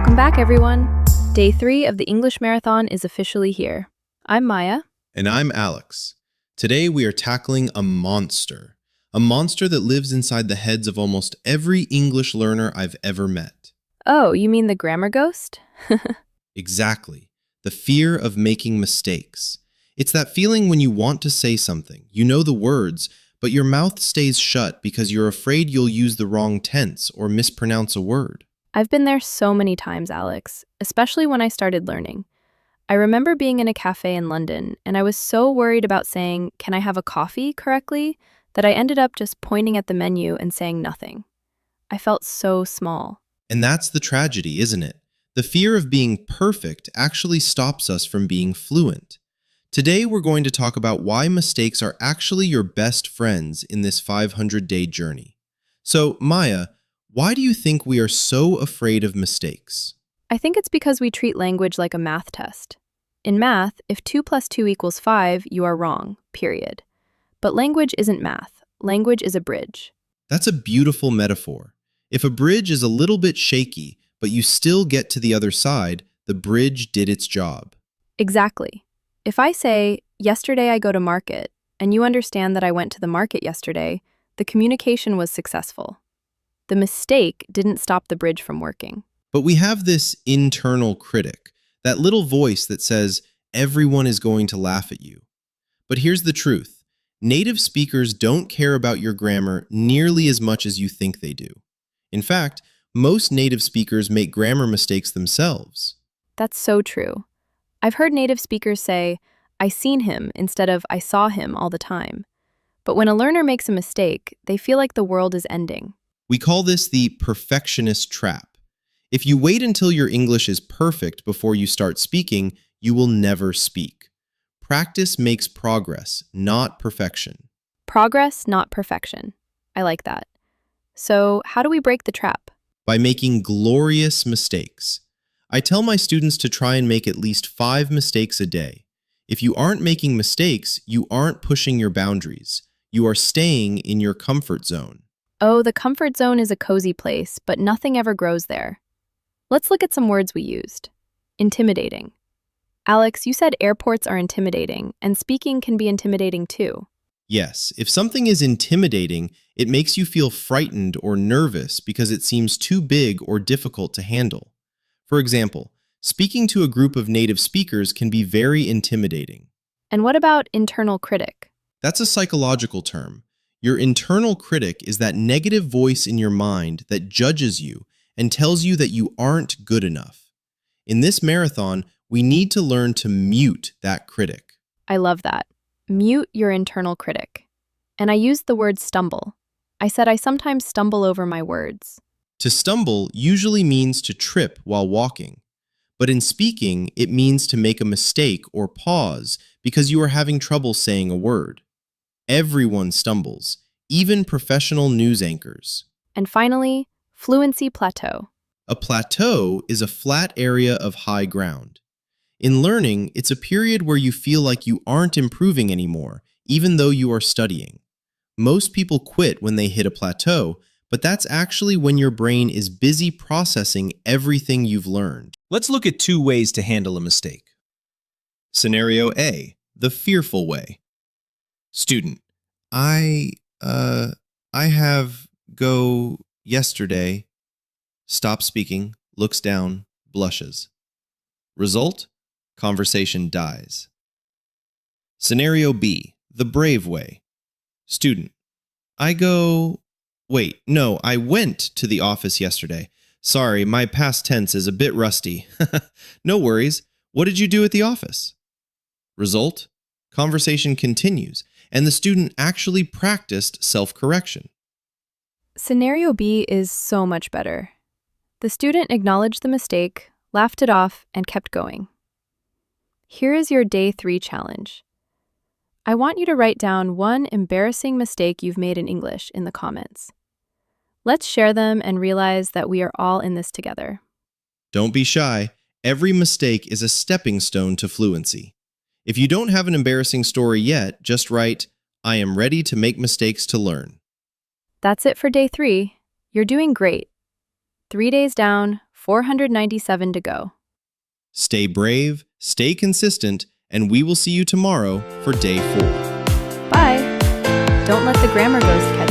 Welcome back, everyone. Day 3 of the English Marathon is officially here. I'm Maya. And I'm Alex. Today we are tackling a monster that lives inside the heads of almost every English learner I've ever met. Oh, you mean the grammar ghost? Exactly. The fear of making mistakes. It's that feeling when you want to say something, you know the words, but your mouth stays shut because you're afraid you'll use the wrong tense or mispronounce a word. I've been there so many times, Alex, especially when I started learning. I remember being in a cafe in London, and I was so worried about saying, "Can I have a coffee?" correctly, that I ended up just pointing at the menu and saying nothing. I felt so small. And that's the tragedy, isn't it? The fear of being perfect actually stops us from being fluent. Today we're going to talk about why mistakes are actually your best friends in this 500-day journey. So, Maya, why do you think we are so afraid of mistakes? I think it's because we treat language like a math test. In math, if 2 plus 2 equals 5, you are wrong, period. But language isn't math. Language is a bridge. That's a beautiful metaphor. If a bridge is a little bit shaky, but you still get to the other side, the bridge did its job. Exactly. If I say, "Yesterday I go to market," and you understand that I went to the market yesterday, the communication was successful. The mistake didn't stop the bridge from working. But we have this internal critic, that little voice that says, everyone is going to laugh at you. But here's the truth. Native speakers don't care about your grammar nearly as much as you think they do. In fact, most native speakers make grammar mistakes themselves. That's so true. I've heard native speakers say, "I seen him," instead of "I saw him" all the time. But when a learner makes a mistake, they feel like the world is ending. We call this the Perfectionist Trap. If you wait until your English is perfect before you start speaking, you will never speak. Practice makes progress, not perfection. Progress, not perfection. I like that. So, how do we break the trap? By making glorious mistakes. I tell my students to try and make at least 5 mistakes a day. If you aren't making mistakes, you aren't pushing your boundaries. You are staying in your comfort zone. Oh, the comfort zone is a cozy place, but nothing ever grows there. Let's look at some words we used. Intimidating. Alex, you said airports are intimidating, and speaking can be intimidating too. Yes, if something is intimidating, it makes you feel frightened or nervous because it seems too big or difficult to handle. For example, speaking to a group of native speakers can be very intimidating. And what about internal critic? That's a psychological term. Your internal critic is that negative voice in your mind that judges you and tells you that you aren't good enough. In this marathon, we need to learn to mute that critic. I love that. Mute your internal critic. And I used the word stumble. I said I sometimes stumble over my words. To stumble usually means to trip while walking. But in speaking, it means to make a mistake or pause because you are having trouble saying a word. Everyone stumbles, even professional news anchors. And finally, fluency plateau. A plateau is a flat area of high ground. In learning, it's a period where you feel like you aren't improving anymore, even though you are studying. Most people quit when they hit a plateau, but that's actually when your brain is busy processing everything you've learned. Let's look at 2 ways to handle a mistake. Scenario A, the fearful way. Student, I have go yesterday. Stop speaking, looks down, blushes. Result? Conversation dies. Scenario B, the brave way. Student, I went to the office yesterday. Sorry, my past tense is a bit rusty. No worries. What did you do at the office? Result? Conversation continues, and the student actually practiced self-correction. Scenario B is so much better. The student acknowledged the mistake, laughed it off, and kept going. Here is your Day 3 challenge. I want you to write down 1 embarrassing mistake you've made in English in the comments. Let's share them and realize that we are all in this together. Don't be shy. Every mistake is a stepping stone to fluency. If you don't have an embarrassing story yet, just write, "I am ready to make mistakes to learn." That's it for Day 3. You're doing great. 3 days down, 497 to go. Stay brave, stay consistent, and we will see you tomorrow for day 4. Bye! Don't let the grammar ghost catch